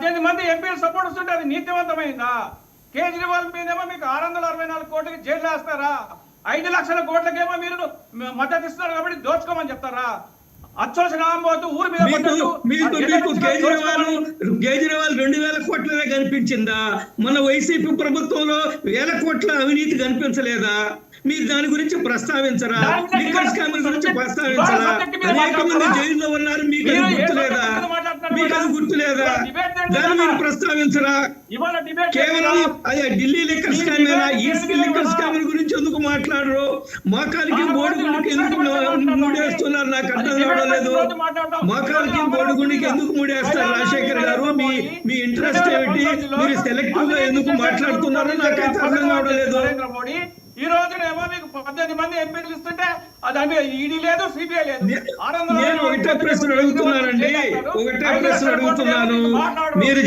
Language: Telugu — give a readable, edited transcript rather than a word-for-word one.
18 మంది ఎంపీలు సపోర్ట్ వస్తుంటే అది నీతివంతమైందా? కేజ్రీవాల్ మీదేమో మీకు 664 కోట్లకి జైలు వేస్తారా? 5 లక్షల కోట్లకేమో మీరు మద్దతు ఇస్తున్నారు కాబట్టి దోచుకోమని చెప్తారా? అచ్చోసిన ఆంబోతు ఊరి మీద కేజ్రీవాల్ 2000 కోట్లనే కనిపించిందా? మన వైసీపీ ప్రభుత్వంలో 1000 కోట్ల అవినీతి కనిపించలేదా? మీరు దాని గురించి ప్రస్తావించరా? లిక్కర్ స్కామ్ గురించి ప్రస్తావించరా? అనేక మంది జైల్లో ఉన్నారు, మీకు అది గుర్తులేదా? మీకు అది గుర్తులేదా? దాన్ని మీరు ప్రస్తావించరా? కేవలం అదే Delhi liquor scam EC liquor scam గురించి ఎందుకు మాట్లాడరు? మోకాలికి బోడిగుండికి ఎందుకు ముడేస్తున్నారు? నాకు అర్థం కావడం లేదు. మోకాలికి బోడిగుండికి ఎందుకు ముడేస్తారు రాజశేఖర్ గారు? మీ ఇంట్రెస్ట్ ఏమిటి? మీరు సెలెక్టివ్ గా ఎందుకు మాట్లాడుతున్నారో నాకైతే అర్థం కావడం లేదు. ఈ రోజునేమో మీకు 18 మంది ఎంపీలు ఇస్తుంటే అది ఈడీ లేదు, సిబిఐ లేదు. నేను ఒకటే ప్రశ్న అడుగుతున్నానండి, ఒకటే ప్రశ్న అడుగుతున్నాను. మీరు